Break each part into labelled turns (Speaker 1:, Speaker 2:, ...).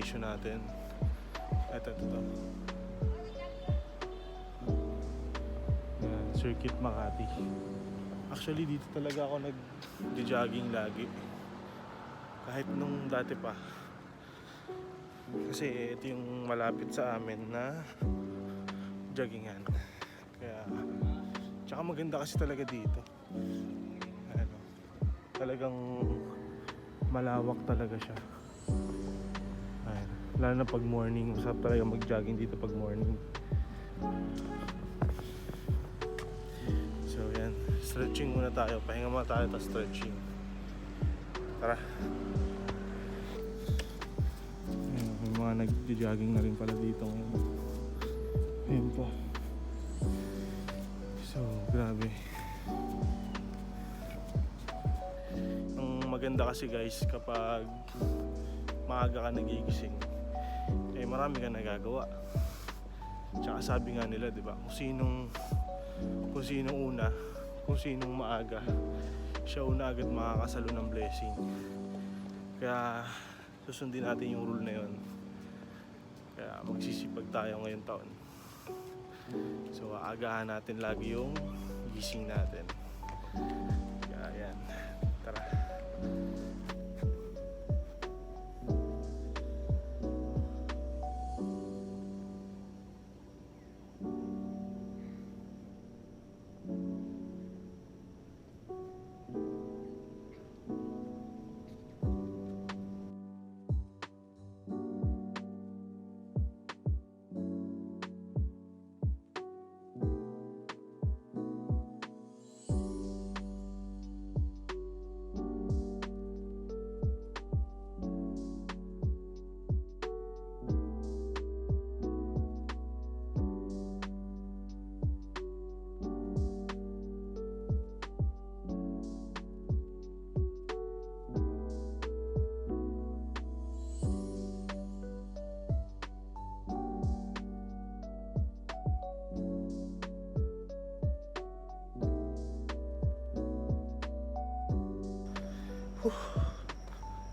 Speaker 1: destination natin. Ito. Yan, Circuit Makati. Actually, dito talaga ako nag-jogging lagi. Kahit nung dati pa. Kasi ito yung malapit sa amin na joggingan. Kaya, tsaka maganda kasi talaga dito. Ano, talagang malawak talaga siya. Ayan. Lalo na pag morning, masarap talaga mag-jogging dito pag morning. So yan, stretching muna tayo. Pahinga muna tayo, tapos stretching. Tara. Ayan, may mga nag-jogging na rin pala dito ngayon. Ayan pa. So, grabe. Ang maganda kasi guys, kapag maaga ka nagigising, eh marami ka nagagawa. Tsaka sabi nga nila, di ba, kung sinong una, kung sinong maaga, siya una agad makakasalo ng blessing. Kaya susundin natin yung rule na yun. Kaya magsisipag tayo ngayong taon. So aagahan natin lagi yung gising natin. Kaya yan, tara.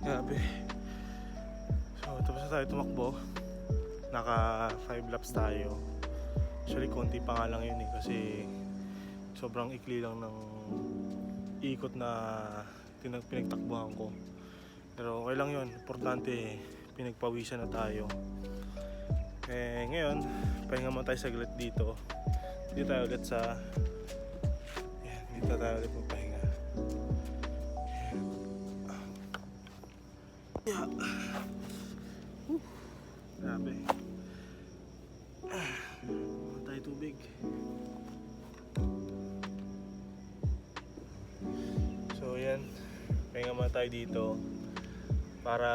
Speaker 1: Grabe. So tapos na tayo tumakbo. Naka 5 laps tayo. Actually konti pa nga lang yun eh, kasi sobrang ikli lang ng ikot na pinagtakbuhan ko. Pero okay lang yun. Importante pinagpawisan na tayo. Eh ngayon, pahinga muna tayo saglit dito. Dito tayo ulit sa dito tayo ulit magpahinga. Yeah. Grabe. Muna tayo tubig. So yan, pahinga muna tayo dito para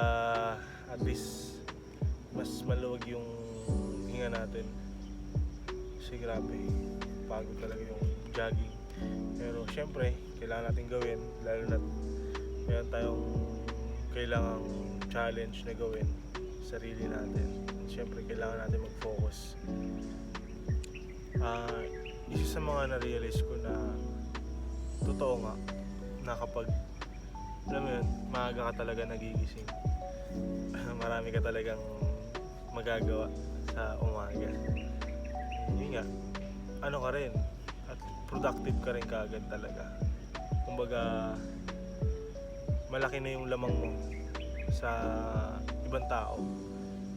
Speaker 1: at least mas maluwag yung hinga natin. Kasi grabe, pagod talaga yung jogging. Pero syempre, kailangan natin gawin, lalo na meron tayong kailangang challenge na gawin sa sarili natin. Siyempre kailangan natin mag-focus. Isa sa mga na-realize ko na totoo nga na kapag alam mo yun, maaga ka talaga nagigising, marami ka talagang magagawa sa umaga. Yun nga, ano ka rin at productive ka rin kaagad talaga. Kumbaga malaki na yung lamang mo sa ibang tao.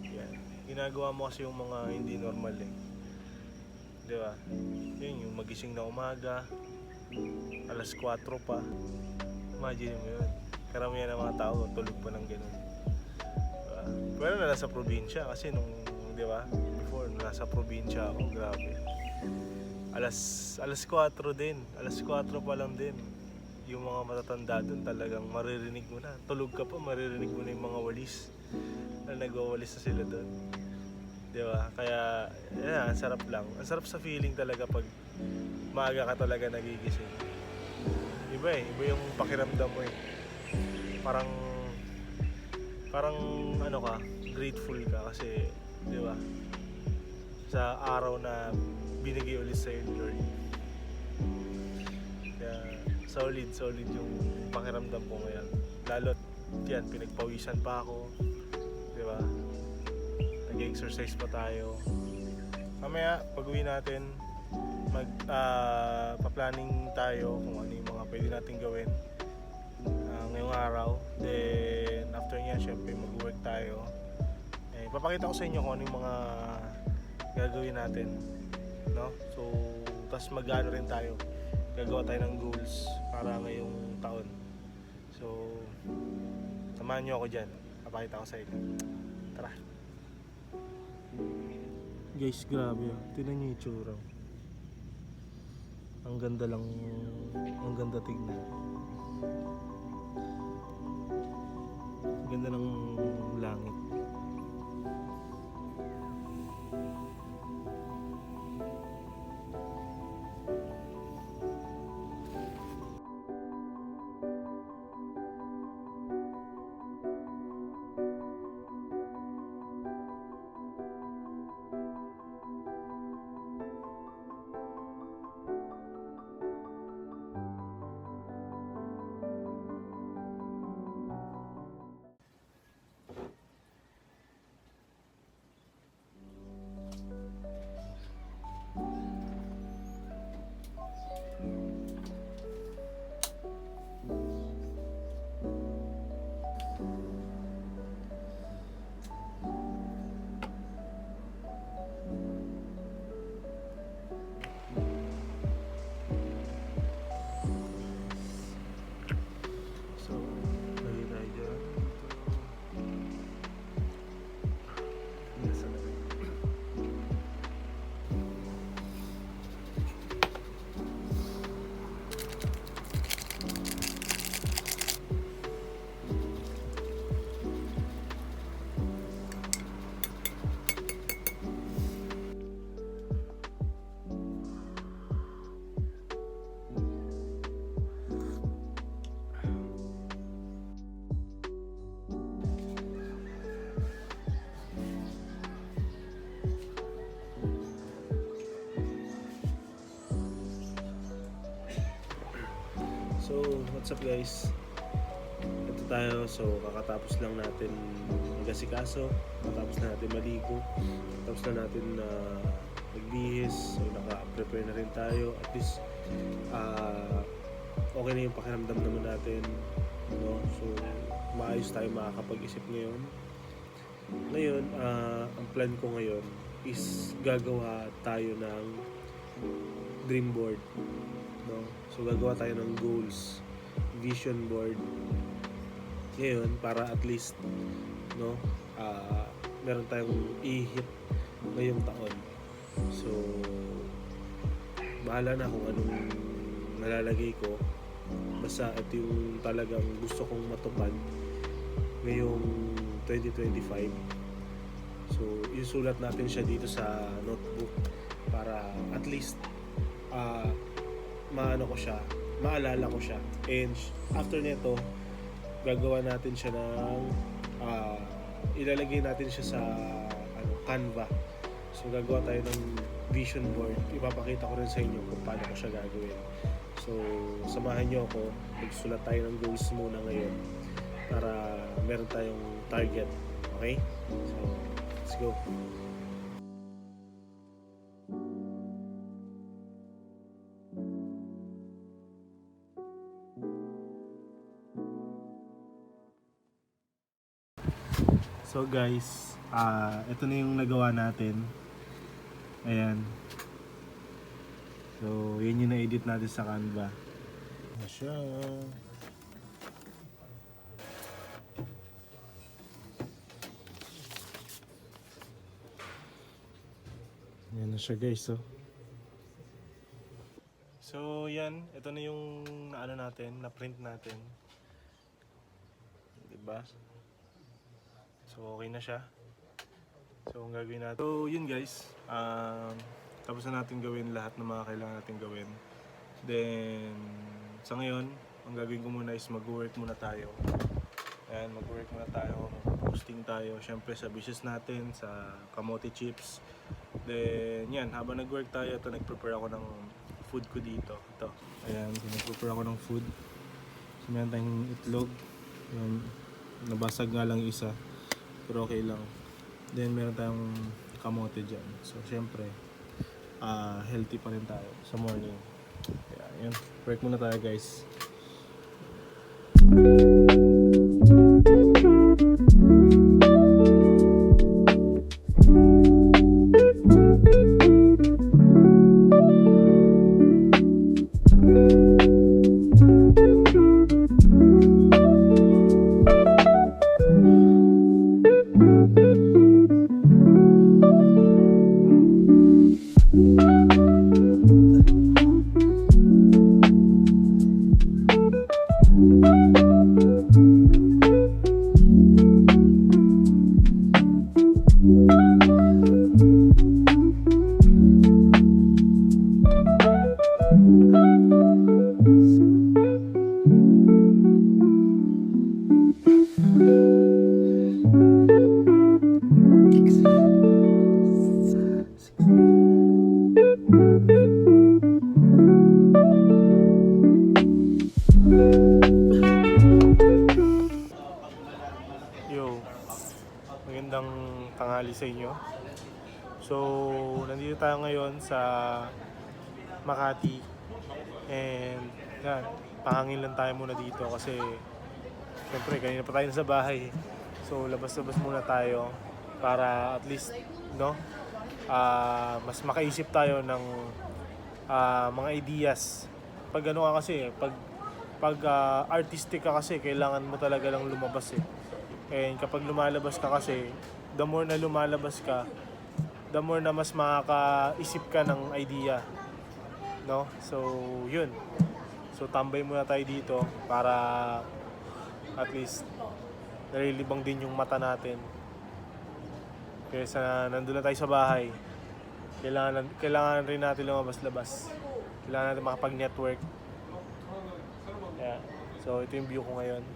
Speaker 1: Yan. Ginagawa mo kasi yung mga hindi normal eh. Di ba? Yun, yung magising na umaga, alas 4 pa. Imagine mo yun. Karamihan ng mga tao tulog pa ng ganun. Diba? Pero nasa probinsya kasi nung, di ba? Before, nasa probinsya ako, grabe. Alas 4 din. Alas 4 pa lang din. Yung mga matatanda doon talagang maririnig mo na. Tulog ka pa, maririnig mo na yung mga walis. Na nagwawalis na sila doon. Di ba? Kaya, yan, ang sarap lang. Ang sarap sa feeling talaga pag maaga ka talaga nagigising. Iba eh. Iba yung pakiramdam mo eh. Parang ano ka, grateful ka kasi, di ba? Sa araw na binigay ulit sa'yo ni Lord. Kaya, solid yung pakiramdam ko ngayon. Lalo't yan, pinagpawisan pa ako, di ba? mag-exercise pa tayo. Mamaya, pag-uwi natin, pa-planning tayo kung ano yung mga pwede natin gawin ngayong araw. Then, after niya, syempre mag-work tayo. Papakita ko sa inyo kung ano yung mga gagawin natin, no? So, tas mag-ano rin tayo, gagawa tayo ng goals para ngayong taon. So, samahan nyo ako dyan, papakita ko sa inyo. Tara. Guys, grabe, tignan nyo yung itsura. Ang ganda lang, ang ganda tignan. Ang ganda ng langit. So, what's up guys? Ito tayo, so kakatapos lang natin mag-asikaso, kakatapos na natin maligo, kakatapos na natin magbihis, so naka-prepare na rin tayo. At least, okay na yung pakiramdam naman natin, no? So, maayos tayo makakapag-isip ngayon. Ngayon, ang plan ko ngayon is gagawa tayo ng dream board, no? So gagawa tayo ng goals, vision board ngayon para at least, no, meron tayong i-hit ngayong taon. So bahala na kung anong nalalagay ko, basta ito yung talagang gusto kong matupad ngayong 2025. So isulat natin siya dito sa notebook para at least maalala ko siya, and after nito gagawa natin siya ng ilalagay natin siya sa Canva. So gagawa tayo ng vision board, ipapakita ko rin sa inyo kung paano ko siya gagawin. So samahan nyo ako, magsulat tayo ng goals muna ngayon para meron tayong target, okay? So let's go. So guys, ito na yung nagawa natin. Ayan. So, yun yung na-edit natin sa Canva. Ayan siya. Ayan na siya guys, oh. So, yan. Ito na yung na-print natin. Diba? So okay na siya. So ang gagawin natin, so yun guys, tapos na natin gawin lahat ng mga kailangan natin gawin. Then sa ngayon, ang gagawin ko muna is mag-work muna tayo. Ayan, mag-work muna tayo, mag-posting tayo syempre sa business natin, sa kamote chips. Then yan, habang nag-work tayo, ito nag-prepare ako ng food ko dito. Ito, ayan, nag-prepare ako ng food. So meron tayong itlog. Ayan, nabasag nga lang isa, pero okay lang. Then meron tayong kamote dyan. So syempre, healthy pa rin tayo sa morning. Kaya yun, break muna tayo guys. Yo, magandang tanghali sa inyo. So, nandito tayo ngayon sa Makati. And yan, pahangin lang tayo muna dito kasi syempre kanina pa tayo sa bahay. So, labas-labas muna tayo para at least, no, mas makaisip tayo ng mga ideas. Pag ano ka kasi, pag artistic ka kasi, kailangan mo talaga lang lumabas eh. And kapag lumalabas ka kasi, the more na lumalabas ka, the more na mas makakaisip ka ng idea. No? So, yun. So, tambay muna tayo dito para at least nalilibang din yung mata natin. Kaysa nandun na tayo sa bahay, kailangan rin natin lumabas-labas. Kailangan natin makapag-network. Yeah. So, ito yung view ko ngayon.